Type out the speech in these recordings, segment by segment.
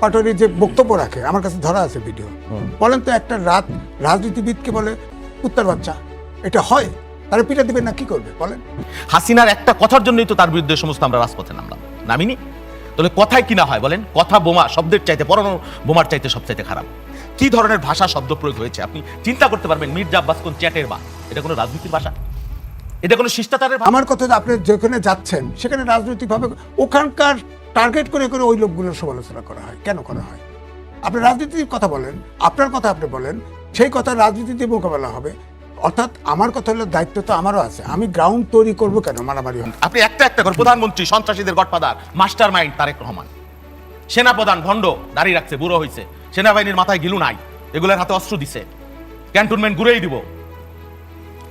পাটোয়ারি যে বক্তব্য রাখে, আমার কাছে ধরা আছে ভিডিও, বলেন তো একটা রাজনীতিবিদকে বলে কুত্তার বাচ্চা, এটা হয়? তারা পিটা দিবেন না, কি করবে বলেন? হাসিনার একটা কথার জন্যই তো তার বিরুদ্ধে সমস্ত আমরা রাজপথে নামিনি। তাহলে কথায় কি না হয় বলেন? কথা বোমা শব্দের চাইতে, পরমাণু বোমার চাইতে সবচাইতে খারাপ। কি ধরনের ভাষা শব্দ প্রয়োগ হয়েছে আপনি চিন্তা করতে পারবেন। মির্জা আব্বাস কোন চ্যাটের বা, এটা কোনো রাজনীতির ভাষা? এটা কোনো শিষ্টাচারের ভাষা? আমার কথা, আপনি যেখানে যাচ্ছেন সেখানে রাজনৈতিকভাবে ওখানকার টার্গেট করে করে ওই লোকগুলোর সমালোচনা করা হয়। কেন করা হয়? আপনি রাজনীতির কথা বলেন, আপনার কথা আপনি বলেন, সেই কথা রাজনীতিতে মোকাবেলা হবে। অর্থাৎ আমার কথা হলো, দায়িত্ব তো আমারও আছে। আমি গ্রাউন্ড তৈরি করবো কেন মারামারি হয়? আপনি একটা একটা করে প্রধানমন্ত্রী, সন্ত্রাসীদের godfather, master mind Tarique Rahman, সেনাপ্রধান ভণ্ড, দাঁড়িয়ে রাখছে, বুড়ো হয়েছে, সেনাবাহিনীর মাথায় গিলু নাই, এগুলোর হাতে অস্ত্র দিছে, ক্যান্টনমেন্ট ঘুরেই দিব।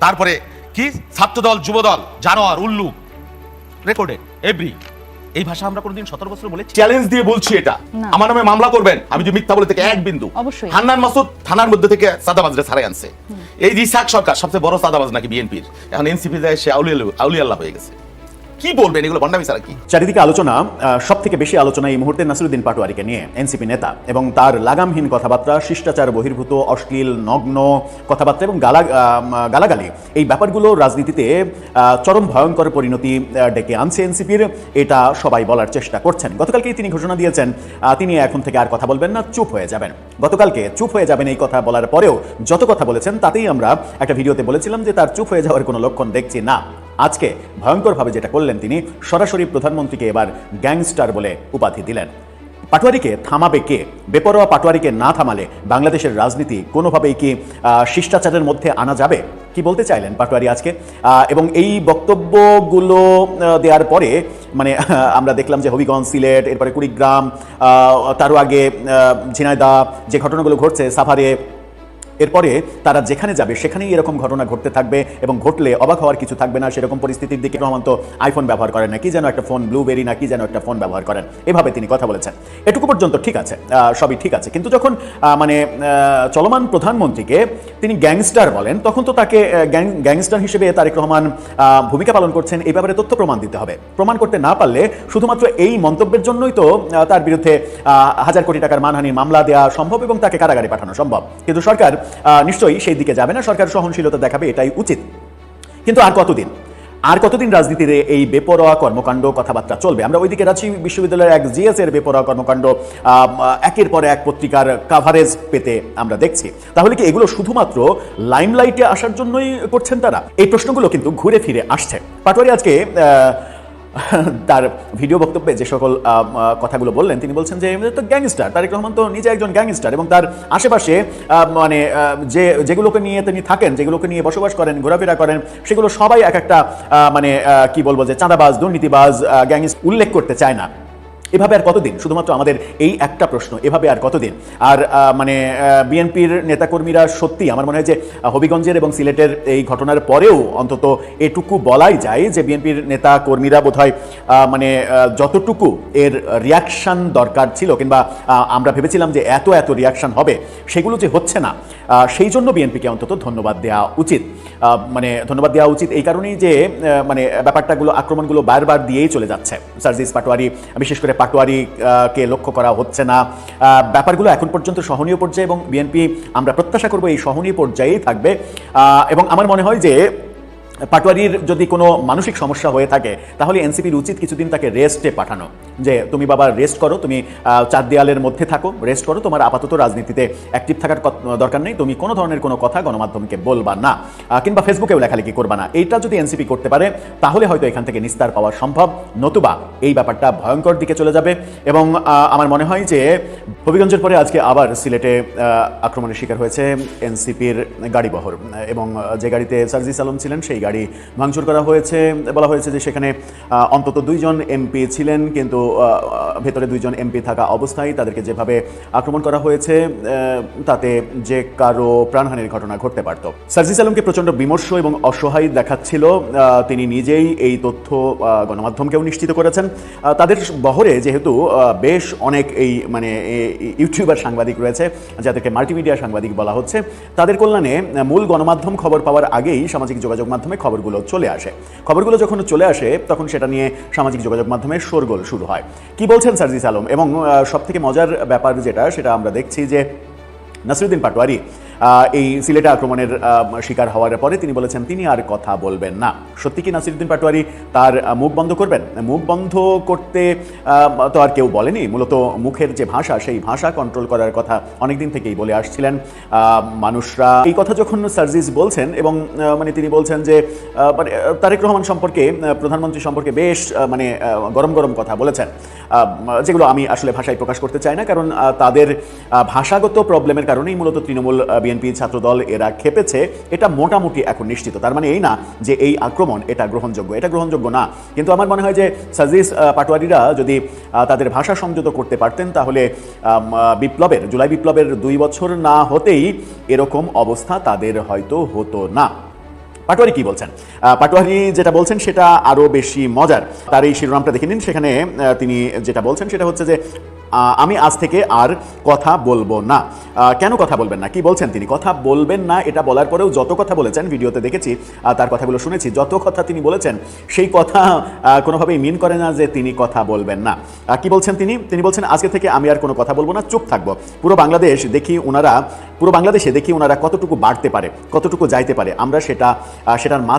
তারপরে কি ছাত্রদল, যুবদল, জানোয়ার, উল্লু, রেকর্ডেড এভরি। এই ভাষা আমরা কোনদিন 17 বছর বলে চ্যালেঞ্জ দিয়ে বলছি এটা। আমার নামে মামলা করবেন আমি যে মিথ্যা বলে থেকে এক বিন্দু। হান্নান মাসুদ থানার মধ্যে থেকে সাদাবাজরে ছাড়াই আনছে। এই যে ইসাক সরকার সবচেয়ে বড় সাদাবাজ নাকি বিএনপির, এখন এনসিপি যায় সে আউলিয়া আল্লাহ হয়ে গেছে। কি বলবেন এগুলো ভণ্ডামি ছাড়া কি? চারিদিকে আলোচনা, সব থেকে বেশি আলোচনা এই মুহূর্তে নাসিরুদ্দিন পাটোয়ারিকে নিয়ে, এনসিপি নেতা, এবং তার লাগামহীন কথাবার্তা, শিষ্টাচার বহির্ভূত অশ্লীল নগ্ন কথাবার্তা এবং গালাগালি, এই ব্যাপারগুলো রাজনীতিতে চরম ভয়ঙ্কর পরিণতি ডেকে আনছে এনসিপির। এটা সবাই বলার চেষ্টা করছেন। গতকালকেই তিনি ঘোষণা দিয়েছেন তিনি এখন থেকে আর কথা বলবেন না, চুপ হয়ে যাবেন। গতকালকে চুপ হয়ে যাবেন এই কথা বলার পরেও যত কথা বলেছেন তাতেই আমরা একটা ভিডিওতে বলেছিলাম যে তার চুপ হয়ে যাওয়ার কোনো লক্ষণ দেখছি না। আজকে ভয়ঙ্করভাবে যেটা করলেন, তিনি সরাসরি প্রধানমন্ত্রীকে এবার গ্যাংস্টার বলে উপাধি দিলেন। পাটোয়ারিকে থামাবে কে? বেপরোয়া পাটোয়ারিকে না থামালে বাংলাদেশের রাজনীতি কোনোভাবেই কি শিষ্টাচারের মধ্যে আনা যাবে? কি বলতে চাইলেন পাটোয়ারি আজকে? এবং এই বক্তব্যগুলো দেওয়ার পরে মানে আমরা দেখলাম যে হবিগঞ্জ, সিলেট, এরপরে কুড়িগ্রাম, তারও আগে ঝিনাইদহ, যে ঘটনাগুলো ঘটছে সাভারে, এরপরে তারা যেখানে যাবে সেখানেই এরকম ঘটনা ঘটতে থাকবে এবং ঘটলে অবাক হওয়ার কিছু থাকবে না। সেরকম পরিস্থিতির দিকে রহমান তো আইফোন ব্যবহার করেন না, কি যেন একটা ফোন, ব্লুবেরি না কি যেন একটা ফোন ব্যবহার করেন, এভাবে তিনি কথা বলেছেন। এটুকু পর্যন্ত ঠিক আছে, সবই ঠিক আছে। কিন্তু যখন মানে চলমান প্রধানমন্ত্রীকে তিনি গ্যাংস্টার বলেন, তখন তো তাকে গ্যাংস্টার হিসেবে তারেক রহমান ভূমিকা পালন করছেন, এই ব্যাপারে তথ্য প্রমাণ দিতে হবে। প্রমাণ করতে না পারলে শুধুমাত্র এই মন্তব্যের জন্যই তো তার বিরুদ্ধে 1000 কোটি টাকার মানহানির মামলা দেওয়া সম্ভব এবং তাকে কারাগারে পাঠানো সম্ভব। কিন্তু সরকার নিশ্চয়ই সেই দিকে যাবে না। সরকার সহনশীলতা দেখাবে, এটাই উচিত। কিন্তু আর কতদিন রাজনীতির এই বেপরোয়া কর্মকাণ্ড কথাবার্তা চলবে? আমরা ওইদিকে রাজশাহী বিশ্ববিদ্যালয়ের এক জিএস এর বেপরোয়া কর্মকাণ্ড একের পর এক পত্রিকার কাভারেজ পেতে আমরা দেখছি। তাহলে কি এগুলো শুধুমাত্র লাইমলাইটে আসার জন্যই করছেন তারা? এই প্রশ্নগুলো কিন্তু ঘুরে ফিরে আসছে। পাটোয়ারি আজকে তার ভিডিও বক্তব্যে যে সকল কথাগুলো বললেন, তিনি বলছেন যে তো গ্যাংস্টার, তারেক রহমান তো নিজে একজন গ্যাংস্টার এবং তার আশেপাশে মানে যেগুলোকে নিয়ে তিনি থাকেন, যেগুলোকে নিয়ে বসবাস করেন, ঘোরাফেরা করেন, সেগুলো সবাই এক একটা মানে কি বলবো যে চাঁদাবাজ, দুর্নীতিবাজ, গ্যাংস্টার উল্লেখ করতে চায় না। এভাবে আর কতদিন? শুধুমাত্র আমাদের এই একটা প্রশ্ন, এভাবে আর কতদিন? আর মানে বিএনপির নেতাকর্মীরা সত্যি আমার মনে হয় যে হবিগঞ্জের এবং সিলেটের এই ঘটনার পরেও অন্তত এটুকু বলাই যায় যে বিএনপির নেতা কর্মীরা বোধহয় মানে যতটুকু এর রিয়াকশান দরকার ছিল কিংবা আমরা ভেবেছিলাম যে এত রিয়াকশান হবে, সেগুলো যে হচ্ছে না, সেই জন্য বিএনপিকে অন্তত ধন্যবাদ দেওয়া উচিত। মানে ধন্যবাদ দেওয়া উচিত এই কারণেই যে মানে ব্যাপারটাগুলো, আক্রমণগুলো বারবার দিয়েই চলে যাচ্ছে। সার্জিস পাটোয়ারি, বিশেষ করে পাটোয়ারিকে লক্ষ্য করা হচ্ছে না। ব্যাপারগুলো এখন পর্যন্ত সহনীয় পর্যায়ে এবং বিএনপি আমরা প্রত্যাশা করব এই সহনীয় পর্যায়েই থাকবে। এবং আমার মনে হয় যে পাটোয়ারির যদি কোনো মানসিক সমস্যা হয়ে থাকে তাহলে এনসিপির উচিত কিছুদিন তাকে রেস্টে পাঠানো, যে তুমি বাবা রেস্ট করো, তুমি 4 দেয়ালের মধ্যে থাকো, রেস্ট করো, তোমার আপাতত রাজনীতিতে অ্যাক্টিভ থাকার দরকার নেই, তুমি কোনো ধরনের কোনো কথা গণমাধ্যমকে বলবা না কিংবা ফেসবুকেও লেখালেখি করবা না। এইটা যদি এনসিপি করতে পারে তাহলে হয়তো এখান থেকে নিস্তার পাওয়া সম্ভব, নতুবা এই ব্যাপারটা ভয়ঙ্কর দিকে চলে যাবে। এবং আমার মনে হয় যে হবিগঞ্জের পরে আজকে আবার সিলেটে আক্রমণের শিকার হয়েছে এনসিপির গাড়িবহর এবং যে গাড়িতে সার্জিস আলম ছিলেন সেই গাড়ি ভাঙচুর করা হয়েছে। বলা হয়েছে যে সেখানে অন্তত 2 জন এমপি ছিলেন, কিন্তু ভেতরে 2 জন এমপি থাকা অবস্থায় তাদেরকে যেভাবে আক্রমণ করা হয়েছে তাতে যে কারো প্রাণহানির ঘটনা ঘটতে পারত। সার্জিস আলমকে প্রচণ্ড বিমর্ষ এবং অসহায় দেখাচ্ছিল। তিনি নিজেই এই তথ্য গণমাধ্যমকেও নিশ্চিত করেছেন। তাদের বহরে যেহেতু বেশ অনেক এই মানে ইউটিউবার সাংবাদিক রয়েছে, যাদেরকে মাল্টিমিডিয়া সাংবাদিক বলা হচ্ছে, তাদের কল্যাণে মূল গণমাধ্যম খবর পাওয়ার আগেই সামাজিক যোগাযোগ মাধ্যমে খবরগুলো চলে আসে। খবরগুলো যখন চলে আসে তখন সেটা নিয়ে সামাজিক যোগাযোগ মাধ্যমে শোরগোল শুরু হয়। কি বলছেন সার্জিস আলম? এবং সব থেকে মজার ব্যাপার সেটা আমরা দেখছি যে নাসিরুদ্দিন পাটোয়ারি এই সিলেটে আক্রমণের শিকার হওয়ার পরে তিনি বলেছেন তিনি আর কথা বলবেন না। সত্যি কি নাসিরুদ্দিন পাটোয়ারি তার মুখ বন্ধ করবেন? মুখ বন্ধ করতে তো আর কেউ বলেনি। মূলত মুখের যে ভাষা, সেই ভাষা কন্ট্রোল করার কথা অনেকদিন থেকেই বলে আসছিলেন মানুষরা। এই কথা যখন সার্জিস বলছেন এবং মানে তিনি বলছেন যে মানে তারেক রহমান সম্পর্কে, প্রধানমন্ত্রী সম্পর্কে বেশ মানে গরম গরম কথা বলেছেন, যেগুলো আমি আসলে ভাষায় প্রকাশ করতে চাই না, কারণ তাদের ভাষাগত প্রবলেমের কারণেই মূলত তৃণমূল, বিএনপি, ছাত্রদল এরা খেপেছে। এটা মোটামুটি এখন নিশ্চিত। তার মানে এই না যে এই আক্রমণ এটা গ্রহণযোগ্য না। কিন্তু আমার মনে হয় যে সার্জিস পাটোয়ারিরা যদি তাদের ভাষা সংযত করতে পারতেন তাহলে জুলাই বিপ্লবের 2 বছর না হতেই এরকম অবস্থা তাদের হয়তো হতো না। পাটোয়ারি কি বলছেন? পাটোয়ারি যেটা বলছেন সেটা আরো বেশি মজার। তার এই শিরোনামটা দেখে নিন। সেখানে তিনি যেটা বলছেন সেটা হচ্ছে যে আমি আজ থেকে আর কথা বলবো না। কেন কথা বলবেন না? কি বলছেন তিনি? কথা বলবেন না এটা বলার পরেও যত কথা বলেছেন, ভিডিওতে দেখেছি, তার কথাগুলো শুনেছি, যত কথা তিনি বলেছেন সেই কথা কোনোভাবেই মিন করে না যে তিনি কথা বলবেন না। কি বলছেন তিনি বলছেন আজকে থেকে আমি আর কোনো কথা বলবো না, চুপ থাকবো। পুরো বাংলাদেশে দেখি ওনারা কতটুকু বাড়তে পারে, কতটুকু যাইতে পারে, আমরা সেটার মাত্রা